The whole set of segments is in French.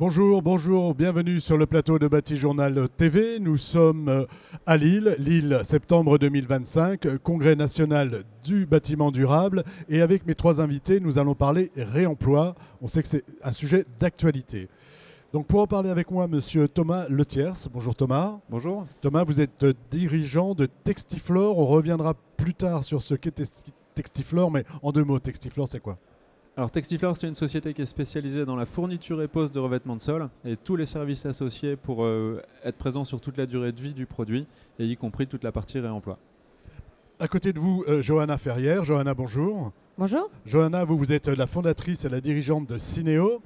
Bonjour, bonjour, bienvenue sur le plateau de Batijournal TV. Nous sommes à Lille, septembre 2025, congrès national du bâtiment durable. Et avec mes trois invités, nous allons parler réemploi. On sait que c'est un sujet d'actualité. Donc pour en parler avec moi, monsieur Thomas Letiers. Bonjour Thomas. Bonjour. Thomas, vous êtes dirigeant de Textiflore. On reviendra plus tard sur ce qu'est Textiflore, mais en deux mots, Textiflore, c'est quoi ? Alors Textiflore, c'est une société qui est spécialisée dans la fourniture et pose de revêtements de sol et tous les services associés pour être présents sur toute la durée de vie du produit, et y compris toute la partie réemploi. À côté de vous, Johanna Ferrière. Johanna, bonjour. Bonjour. Johanna, vous êtes la fondatrice et la dirigeante de Syneo.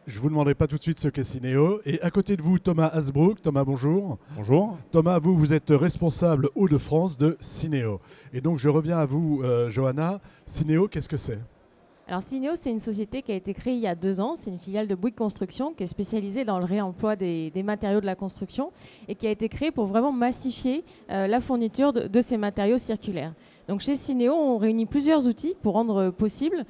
Je ne vous demanderai pas tout de suite ce qu'est Syneo. Et à côté de vous, Thomas Hasbrook. Thomas, bonjour. Bonjour. Thomas, vous êtes responsable Hauts-de-France de Syneo. Et donc, je reviens à vous, Johanna. Syneo, qu'est-ce que c'est ? Alors Syneo, c'est une société qui a été créée il y a 2 ans. C'est une filiale de Bouygues Construction qui est spécialisée dans le réemploi des matériaux de la construction et qui a été créée pour vraiment massifier la fourniture de ces matériaux circulaires. Donc chez Syneo, on réunit plusieurs outils pour rendre possible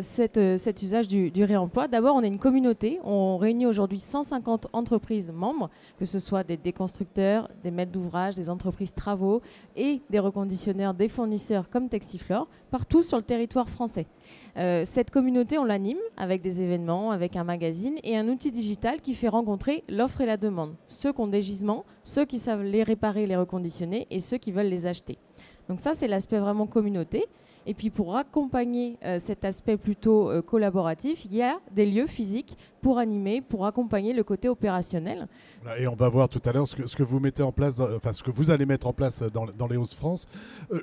cet usage du réemploi. D'abord, on a une communauté. On réunit aujourd'hui 150 entreprises membres, que ce soit des déconstructeurs, des maîtres d'ouvrage, des entreprises travaux et des reconditionneurs, des fournisseurs comme Textiflore, partout sur le territoire français. Cette communauté, on l'anime avec des événements, avec un magazine et un outil digital qui fait rencontrer l'offre et la demande. Ceux qui ont des gisements, ceux qui savent les réparer, les reconditionner et ceux qui veulent les acheter. Donc ça, c'est l'aspect vraiment communauté. Et puis pour accompagner cet aspect plutôt collaboratif, il y a des lieux physiques pour animer, pour accompagner le côté opérationnel. Et on va voir tout à l'heure ce que vous mettez en place, enfin ce que vous allez mettre en place dans les Hauts-de-France.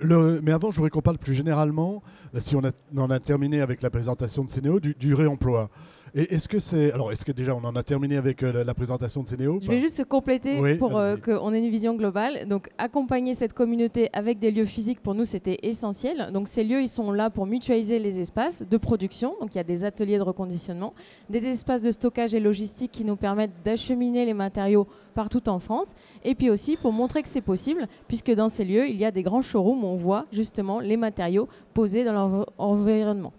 Mais avant, je voudrais qu'on parle plus généralement, si on en a terminé avec la présentation de Syneo, du réemploi. Et est-ce que déjà on en a terminé avec la présentation de Syneo ? Je vais juste compléter pour qu'on ait une vision globale. Donc accompagner cette communauté avec des lieux physiques, pour nous, c'était essentiel. Donc ces lieux, ils sont là pour mutualiser les espaces de production. Donc il y a des ateliers de reconditionnement, des espaces de stockage et logistique qui nous permettent d'acheminer les matériaux partout en France. Et puis aussi pour montrer que c'est possible, puisque dans ces lieux, il y a des grands showrooms où on voit justement les matériaux posés dans leur environnement.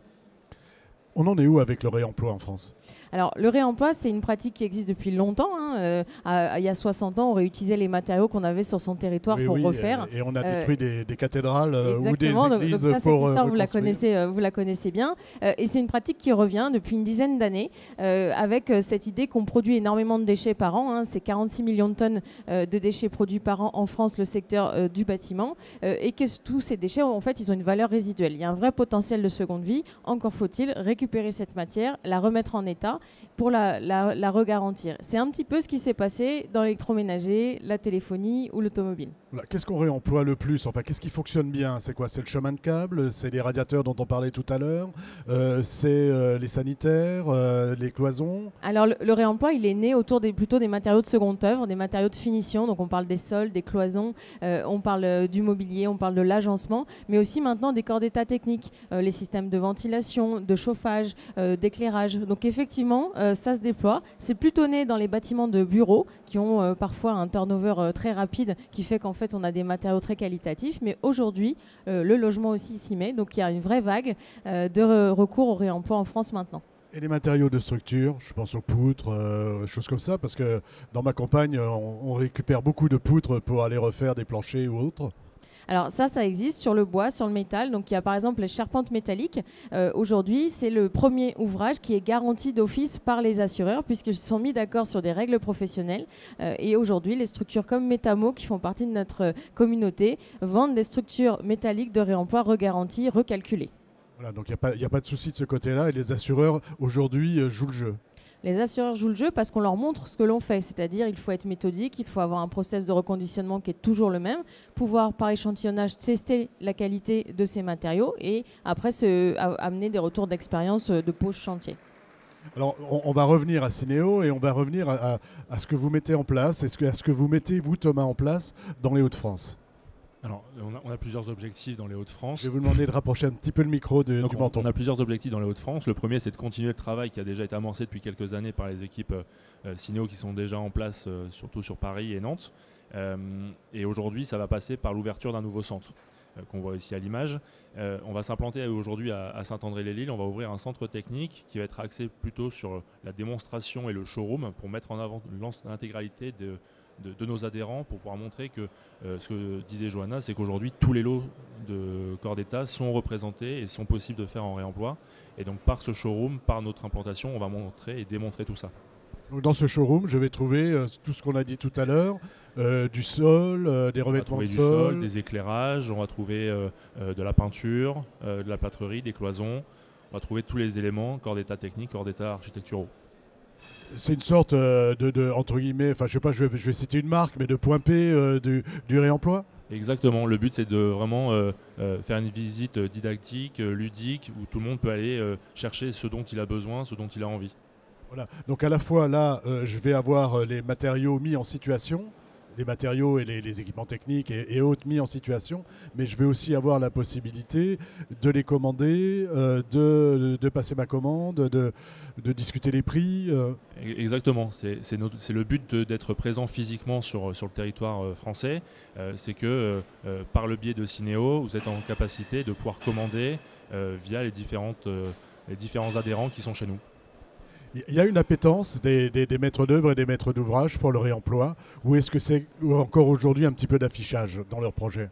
On en est où avec le réemploi en France ? Alors, le réemploi, c'est une pratique qui existe depuis longtemps. Il y a 60 ans, on réutilisait les matériaux qu'on avait sur son territoire pour refaire. Et on a détruit des cathédrales ou des églises donc ça, pour vous la connaissez bien. Et c'est une pratique qui revient depuis une dizaine d'années avec cette idée qu'on produit énormément de déchets par an. C'est 46 millions de tonnes de déchets produits par an en France, le secteur du bâtiment. Et que tous ces déchets, en fait, ils ont une valeur résiduelle. Il y a un vrai potentiel de seconde vie. Encore faut-il récupérer cette matière, la remettre en état pour la regarantir. C'est un petit peu ce qui s'est passé dans l'électroménager, la téléphonie ou l'automobile. Voilà. Qu'est-ce qu'on réemploie le plus ? Enfin, qu'est-ce qui fonctionne bien ? C'est quoi ? C'est le chemin de câble ? C'est les radiateurs dont on parlait tout à l'heure ? C'est les sanitaires, les cloisons ? Alors le réemploi, il est né autour plutôt des matériaux de seconde œuvre, des matériaux de finition. Donc on parle des sols, des cloisons, on parle du mobilier, on parle de l'agencement, mais aussi maintenant des corps d'état techniques, les systèmes de ventilation, de chauffage, d'éclairage. Donc effectivement, ça se déploie. C'est plutôt né dans les bâtiments de bureaux qui ont parfois un turnover très rapide qui fait qu'en fait on a des matériaux très qualitatifs. Mais aujourd'hui, le logement aussi s'y met. Donc il y a une vraie vague de recours au réemploi en France maintenant. Et les matériaux de structure, je pense aux poutres, choses comme ça, parce que dans ma campagne, on récupère beaucoup de poutres pour aller refaire des planchers ou autres. Alors ça existe sur le bois, sur le métal. Donc il y a par exemple les charpentes métalliques. Aujourd'hui, c'est le premier ouvrage qui est garanti d'office par les assureurs puisqu'ils se sont mis d'accord sur des règles professionnelles. Et aujourd'hui, les structures comme Métamo, qui font partie de notre communauté, vendent des structures métalliques de réemploi regaranties, recalculées. Voilà, donc il n'y a pas de souci de ce côté-là et les assureurs aujourd'hui jouent le jeu. Les assureurs jouent le jeu parce qu'on leur montre ce que l'on fait, c'est-à-dire il faut être méthodique, il faut avoir un process de reconditionnement qui est toujours le même, pouvoir par échantillonnage tester la qualité de ces matériaux et après amener des retours d'expérience de pause chantier. Alors on va revenir à Syneo et on va revenir à ce que vous mettez en place, à ce que vous mettez, vous Thomas, en place dans les Hauts-de-France. Alors, on a plusieurs objectifs dans les Hauts-de-France. Je vais vous demander de rapprocher un petit peu le micro du menton. On a plusieurs objectifs dans les Hauts-de-France. Le premier, c'est de continuer le travail qui a déjà été amorcé depuis quelques années par les équipes Syneo qui sont déjà en place, surtout sur Paris et Nantes. Et aujourd'hui, ça va passer par l'ouverture d'un nouveau centre. qu'on voit ici à l'image. On va s'implanter aujourd'hui à Saint-André-les-Lilles. On va ouvrir un centre technique qui va être axé plutôt sur la démonstration et le showroom pour mettre en avant l'intégralité de nos adhérents, pour pouvoir montrer que ce que disait Johanna, c'est qu'aujourd'hui tous les lots de corps d'État sont représentés et sont possibles de faire en réemploi. Et donc par ce showroom, par notre implantation, on va montrer et démontrer tout ça. Donc, dans ce showroom, je vais trouver tout ce qu'on a dit tout à l'heure, du sol, des revêtements de du sol, des éclairages, on va trouver de la peinture, de la plâtrerie, des cloisons. On va trouver tous les éléments, corps d'état technique, corps d'état architecturaux. C'est une sorte entre guillemets, enfin je sais pas, je vais citer une marque, mais de point P du réemploi. Exactement, le but c'est de vraiment faire une visite didactique, ludique, où tout le monde peut aller chercher ce dont il a besoin, ce dont il a envie. Voilà. Donc à la fois là, je vais avoir les matériaux mis en situation, les matériaux et les équipements techniques et autres mis en situation, mais je vais aussi avoir la possibilité de les commander, de passer ma commande, de discuter les prix. Exactement, c'est le but d'être présent physiquement sur le territoire français. C'est que par le biais de Cinéo, vous êtes en capacité de pouvoir commander via les différents adhérents qui sont chez nous. Il y a une appétence des maîtres d'œuvre et des maîtres d'ouvrage pour le réemploi, ou est-ce que c'est encore aujourd'hui un petit peu d'affichage dans leurs projets?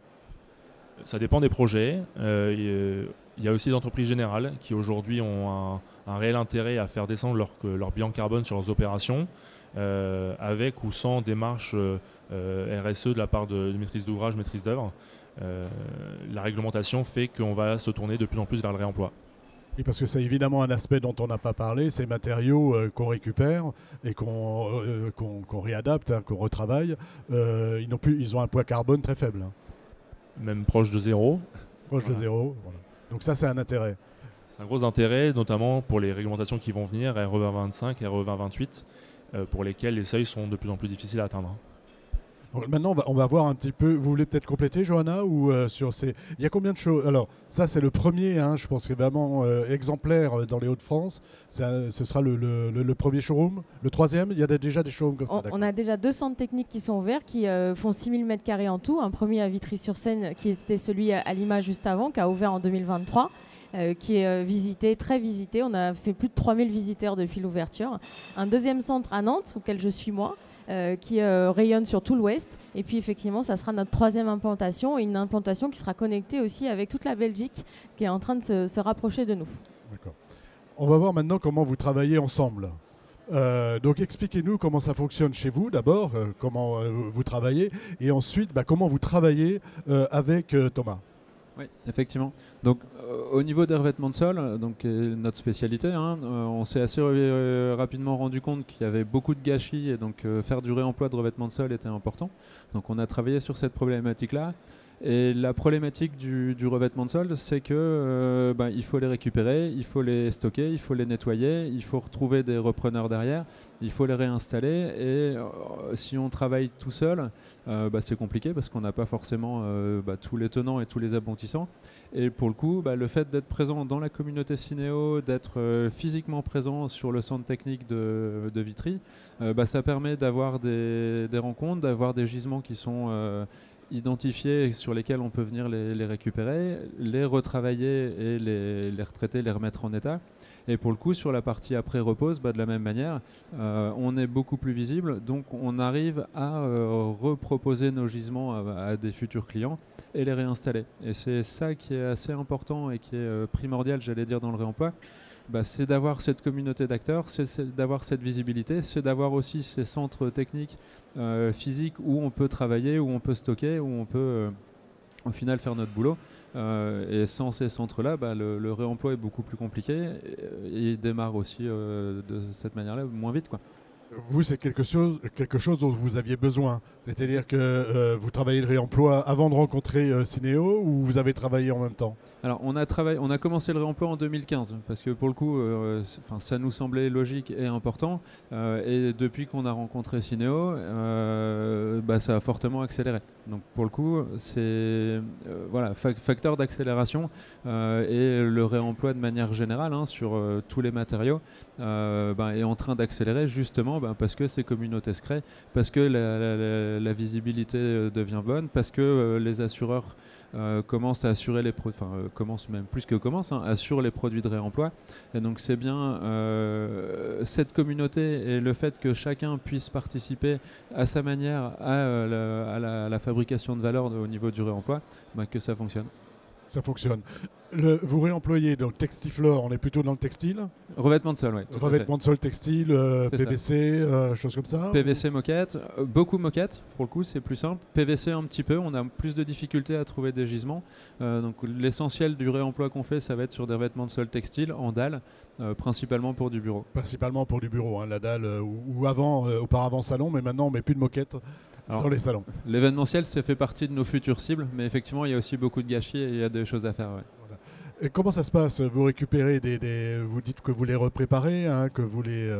Ça dépend des projets. Il y a aussi des entreprises générales qui aujourd'hui ont un réel intérêt à faire descendre leur bilan carbone sur leurs opérations, avec ou sans démarche RSE de la part de maîtrise d'ouvrage, maîtrise d'œuvre. La réglementation fait qu'on va se tourner de plus en plus vers le réemploi. Oui, parce que c'est évidemment un aspect dont on n'a pas parlé, ces matériaux qu'on récupère et qu'on réadapte, qu'on retravaille, ils ont un poids carbone très faible. Même proche de zéro. Proche de zéro, voilà. Donc ça, c'est un intérêt. C'est un gros intérêt, notamment pour les réglementations qui vont venir, RE 2025, RE 2028, pour lesquelles les seuils sont de plus en plus difficiles à atteindre. Donc maintenant, on va voir un petit peu. Vous voulez peut-être compléter, Johanna, ou sur ces. Il y a combien de choses? Alors, ça, c'est le premier. Je pense que c'est vraiment exemplaire dans les Hauts-de-France. Ce sera le premier showroom. Le troisième, il y a déjà des showrooms comme ça. On a déjà 2 centres techniques qui sont ouverts, qui font 6000 m² en tout. Un premier à Vitry-sur-Seine, qui était celui à l'image juste avant, qui a ouvert en 2023. Qui est très visité. On a fait plus de 3000 visiteurs depuis l'ouverture. Un deuxième centre à Nantes, auquel je suis moi, qui rayonne sur tout l'Ouest. Et puis effectivement, ça sera notre 3e implantation, et une implantation qui sera connectée aussi avec toute la Belgique, qui est en train de se rapprocher de nous. D'accord. On va voir maintenant comment vous travaillez ensemble. Donc expliquez-nous comment ça fonctionne chez vous d'abord, comment vous travaillez, et ensuite comment vous travaillez avec Thomas. Oui, effectivement. Donc, au niveau des revêtements de sol, donc notre spécialité, on s'est assez rapidement rendu compte qu'il y avait beaucoup de gâchis, et donc faire du réemploi de revêtements de sol était important. Donc, on a travaillé sur cette problématique-là. Et la problématique du revêtement de sol, c'est que il faut les récupérer, il faut les stocker, il faut les nettoyer, il faut retrouver des repreneurs derrière, il faut les réinstaller. Et si on travaille tout seul, c'est compliqué parce qu'on n'a pas forcément tous les tenants et tous les aboutissants. Et pour le coup, le fait d'être présent dans la communauté Cinéo, d'être physiquement présent sur le centre technique de Vitry, ça permet d'avoir des rencontres, d'avoir des gisements qui sont identifiés et sur lesquels on peut venir les récupérer, les retravailler et les retraiter, les remettre en état. Et pour le coup, sur la partie après repose, de la même manière, on est beaucoup plus visible, donc on arrive à reproposer nos gisements à des futurs clients et les réinstaller. Et c'est ça qui est assez important et qui est primordial, j'allais dire, dans le réemploi. C'est d'avoir cette communauté d'acteurs, c'est d'avoir cette visibilité, c'est d'avoir aussi ces centres techniques physiques où on peut travailler, où on peut stocker, où on peut au final faire notre boulot. Et sans ces centres-là, le réemploi est beaucoup plus compliqué et il démarre aussi de cette manière-là moins vite, quoi. Vous, c'est quelque chose dont vous aviez besoin. C'est-à-dire que vous travaillez le réemploi avant de rencontrer Cinéo, ou vous avez travaillé en même temps? Alors, on a commencé le réemploi en 2015 parce que pour le coup, ça nous semblait logique et important. Et depuis qu'on a rencontré Cinéo, ça a fortement accéléré. Donc pour le coup, c'est facteur d'accélération et le réemploi de manière générale sur tous les matériaux est en train d'accélérer justement simplement parce que ces communautés se créent, parce que la visibilité devient bonne, parce que les assureurs commencent à assurer les produits, commencent même plus que commencent, assurent les produits de réemploi. Et donc c'est bien cette communauté et le fait que chacun puisse participer à sa manière à la fabrication de valeur au niveau du réemploi, que ça fonctionne. Ça fonctionne. Vous réemployez donc Textiflore, on est plutôt dans le textile. Revêtement de sol, oui. Revêtement de sol textile, PVC, choses comme ça. PVC moquette, beaucoup moquette, pour le coup c'est plus simple. PVC un petit peu, on a plus de difficultés à trouver des gisements. Donc l'essentiel du réemploi qu'on fait, ça va être sur des revêtements de sol textile en dalle, principalement pour du bureau. Principalement pour du bureau, la dalle, ou auparavant salon, mais maintenant on ne met plus de moquette. Alors, dans les salons. L'événementiel, ça fait partie de nos futures cibles, mais effectivement, il y a aussi beaucoup de gâchis et il y a des choses à faire. Ouais. Voilà. Et comment ça se passe? Vous récupérez vous dites que vous les repréparez, que vous les...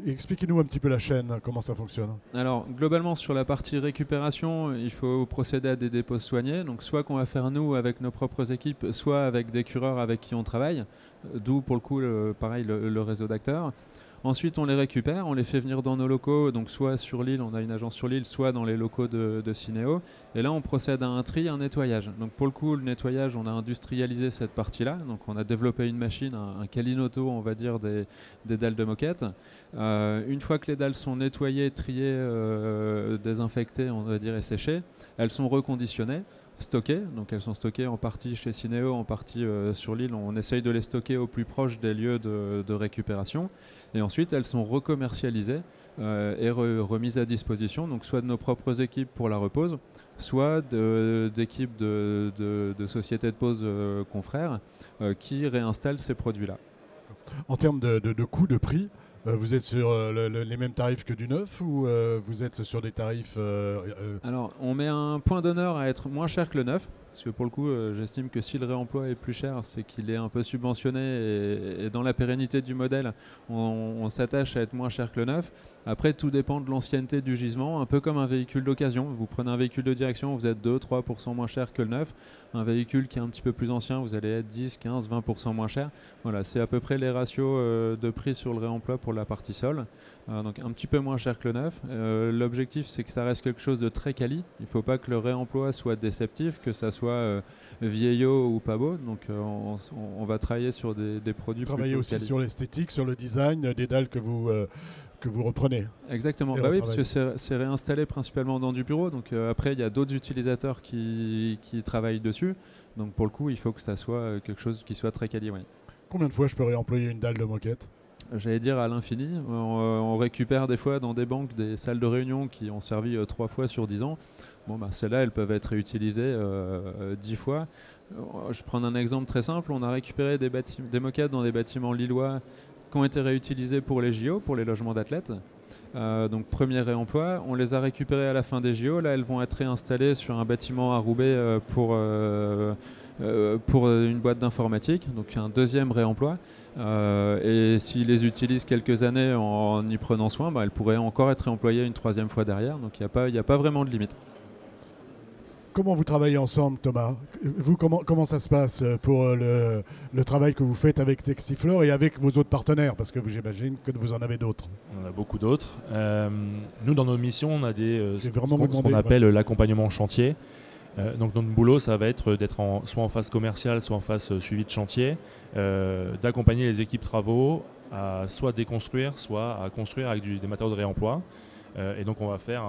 Expliquez-nous un petit peu la chaîne, comment ça fonctionne. Alors, globalement, sur la partie récupération, il faut procéder à des dépôts soignés. Donc, soit qu'on va faire nous avec nos propres équipes, soit avec des cureurs avec qui on travaille. D'où, pour le coup, pareil, le réseau d'acteurs. Ensuite, on les récupère, on les fait venir dans nos locaux, donc soit sur l'île, on a une agence sur l'île, soit dans les locaux de Synéo. Et là, on procède à un tri, un nettoyage. Donc pour le coup, le nettoyage, on a industrialisé cette partie-là. Donc on a développé une machine, un Calinoto, on va dire, des dalles de moquette. Une fois que les dalles sont nettoyées, triées, désinfectées, on va dire, et séchées, elles sont reconditionnées. Stockées, donc elles sont stockées en partie chez Synéo, en partie sur l'île. On essaye de les stocker au plus proche des lieux de récupération. Et ensuite, elles sont recommercialisées et remises à disposition, donc soit de nos propres équipes pour la repose, soit d'équipes de sociétés de pose confrères qui réinstallent ces produits-là. En termes de coût, de prix, vous êtes sur les mêmes tarifs que du neuf ou vous êtes sur des tarifs Alors, on met un point d'honneur à être moins cher que le neuf, parce que pour le coup, j'estime que si le réemploi est plus cher, c'est qu'il est un peu subventionné et dans la pérennité du modèle, on s'attache à être moins cher que le neuf. Après, tout dépend de l'ancienneté du gisement, un peu comme un véhicule d'occasion. Vous prenez un véhicule de direction, vous êtes 2-3% moins cher que le neuf. Un véhicule qui est un petit peu plus ancien, vous allez être 10, 15, 20% moins cher. Voilà, c'est à peu près les ratios de prix sur le réemploi pour la partie sol. Donc un petit peu moins cher que le neuf. L'objectif, c'est que ça reste quelque chose de très quali. Il ne faut pas que le réemploi soit déceptif, que ça soit vieillot ou pas beau. Donc on va travailler sur des produits travailler aussi quali. Sur l'esthétique, sur le design des dalles que vous reprenez. Exactement, oui, parce que c'est réinstallé principalement dans du bureau. Donc après, il y a d'autres utilisateurs qui travaillent dessus. Donc pour le coup, il faut que ça soit quelque chose qui soit très quali. Oui. Combien de fois je peux réemployer une dalle de moquette? J'allais dire à l'infini. On récupère des fois dans des banques des salles de réunion qui ont servi 3 fois sur 10 ans. Bon, celles-là, elles peuvent être réutilisées 10 fois. Je prends un exemple très simple. On a récupéré des moquettes dans des bâtiments lillois qui ont été réutilisés pour les JO, pour les logements d'athlètes. Donc premier réemploi. On les a récupérées à la fin des JO. Là, elles vont être réinstallées sur un bâtiment à Roubaix pour une boîte d'informatique. Donc un deuxième réemploi. Et s'ils les utilisent quelques années en y prenant soin, elles pourraient encore être réemployées une 3e fois derrière. Donc il n'y a pas vraiment de limite. Comment vous travaillez ensemble, Thomas? Vous, comment ça se passe pour le travail que vous faites avec Textiflore et avec vos autres partenaires? Parce que j'imagine que vous en avez d'autres. On en a beaucoup d'autres. Nous, dans nos missions, on a ce qu'on appelle l'accompagnement chantier. Donc notre boulot, ça va être d'être soit en phase commerciale, soit en phase suivi de chantier, d'accompagner les équipes travaux à soit déconstruire, soit à construire avec des matériaux de réemploi. Et donc on va faire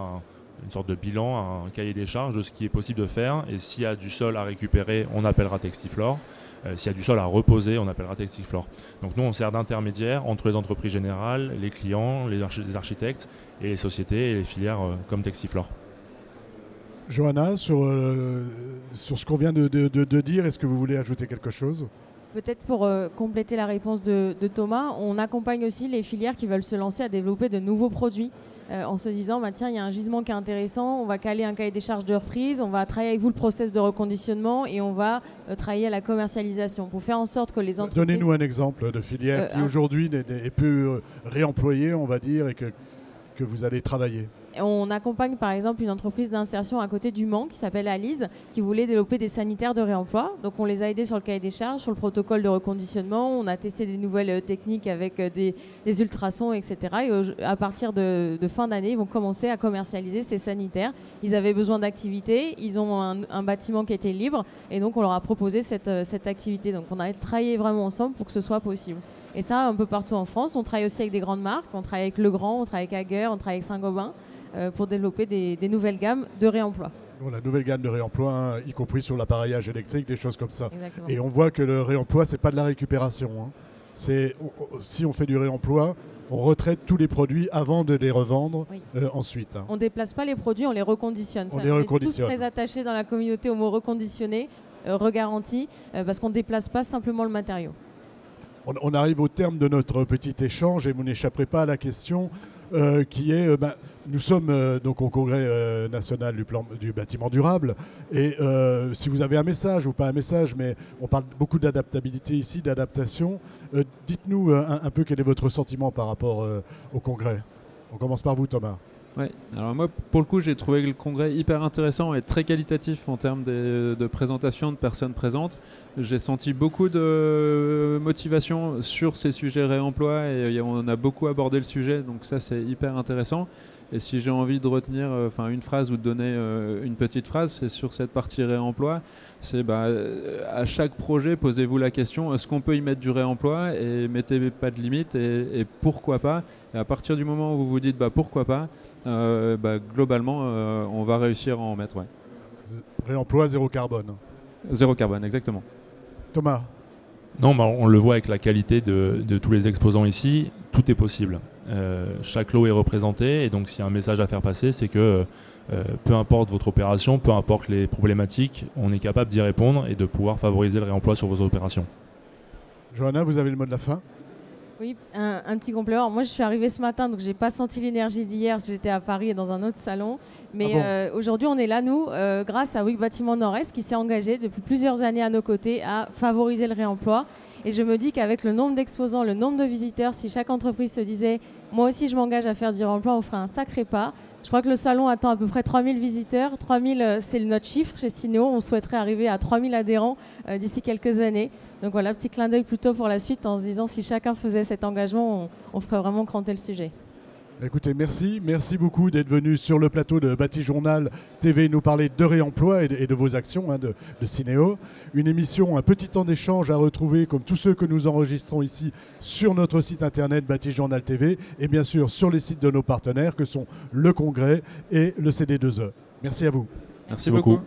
une sorte de bilan, un cahier des charges de ce qui est possible de faire. Et s'il y a du sol à récupérer, on appellera Textiflore. S'il y a du sol à reposer, on appellera Textiflore. Donc nous, on sert d'intermédiaire entre les entreprises générales, les clients, les architectes et les sociétés et les filières comme Textiflore. Johanna, sur ce qu'on vient de dire, est-ce que vous voulez ajouter quelque chose? Peut-être pour compléter la réponse de Thomas, on accompagne aussi les filières qui veulent se lancer à développer de nouveaux produits en se disant tiens, il y a un gisement qui est intéressant, on va caler un cahier des charges de reprise, on va travailler avec vous le process de reconditionnement et on va travailler à la commercialisation pour faire en sorte que les entreprises... Donnez-nous un exemple de filière qui aujourd'hui est peu réemployée, on va dire, et que vous allez travailler. Et on accompagne par exemple une entreprise d'insertion à côté du Mans qui s'appelle Alise, qui voulait développer des sanitaires de réemploi. Donc on les a aidés sur le cahier des charges, sur le protocole de reconditionnement. On a testé des nouvelles techniques avec des ultrasons, etc. Et à partir de fin d'année, ils vont commencer à commercialiser ces sanitaires. Ils avaient besoin d'activité, ils ont un bâtiment qui était libre et donc on leur a proposé cette activité. Donc on a travaillé vraiment ensemble pour que ce soit possible. Et ça, un peu partout en France. On travaille aussi avec des grandes marques. On travaille avec Legrand, on travaille avec Hager, on travaille avec Saint-Gobain pour développer des nouvelles gammes de réemploi. La nouvelle gamme de réemploi, hein, y compris sur l'appareillage électrique, des choses comme ça. Exactement. Et on voit que le réemploi, c'est pas de la récupération. Hein. Si on fait du réemploi, on retraite tous les produits avant de les revendre ensuite. Hein. On ne déplace pas les produits, on les reconditionne. On est tous très attachés dans la communauté au mot reconditionné, regaranti, parce qu'on ne déplace pas simplement le matériau. On arrive au terme de notre petit échange et vous n'échapperez pas à la question qui est, nous sommes donc au Congrès national du bâtiment durable et si vous avez un message ou pas un message, mais on parle beaucoup d'adaptabilité ici, d'adaptation, dites-nous un peu quel est votre sentiment par rapport au Congrès. On commence par vous, Thomas. Ouais. Alors moi, pour le coup, j'ai trouvé le congrès hyper intéressant et très qualitatif en termes de présentation de personnes présentes. J'ai senti beaucoup de motivation sur ces sujets réemploi et on a beaucoup abordé le sujet, donc ça c'est hyper intéressant. Et si j'ai envie de retenir une phrase ou de donner une petite phrase, c'est sur cette partie réemploi. C'est à chaque projet, posez-vous la question, est-ce qu'on peut y mettre du réemploi et mettez pas de limite et pourquoi pas. Et à partir du moment où vous vous dites pourquoi pas, globalement, on va réussir à en mettre. Ouais. Réemploi, zéro carbone. Zéro carbone, exactement. Thomas. Non, on le voit avec la qualité de tous les exposants ici, tout est possible. Chaque lot est représenté et donc s'il y a un message à faire passer, c'est que peu importe votre opération, peu importe les problématiques, on est capable d'y répondre et de pouvoir favoriser le réemploi sur vos opérations. Johanna, vous avez le mot de la fin ? Oui, un petit complément. Moi, je suis arrivée ce matin, donc je n'ai pas senti l'énergie d'hier. J'étais à Paris et dans un autre salon. Mais aujourd'hui, on est là, nous, grâce à Bouygues Bâtiment Nord-Est, qui s'est engagé depuis plusieurs années à nos côtés à favoriser le réemploi. Et je me dis qu'avec le nombre d'exposants, le nombre de visiteurs, si chaque entreprise se disait « moi aussi, je m'engage à faire du réemploi », on ferait un sacré pas. Je crois que le salon attend à peu près 3000 visiteurs. 3000, c'est notre chiffre chez Cinéo. On souhaiterait arriver à 3000 adhérents d'ici quelques années. Donc voilà, petit clin d'œil plutôt pour la suite en se disant si chacun faisait cet engagement, on ferait vraiment cranter le sujet. Écoutez, merci beaucoup d'être venu sur le plateau de Bâti Journal TV nous parler de réemploi et de vos actions de Cinéo. Une émission, un petit temps d'échange à retrouver comme tous ceux que nous enregistrons ici sur notre site internet Bâti Journal TV et bien sûr sur les sites de nos partenaires que sont le Congrès et le CD2E. Merci à vous. Merci beaucoup.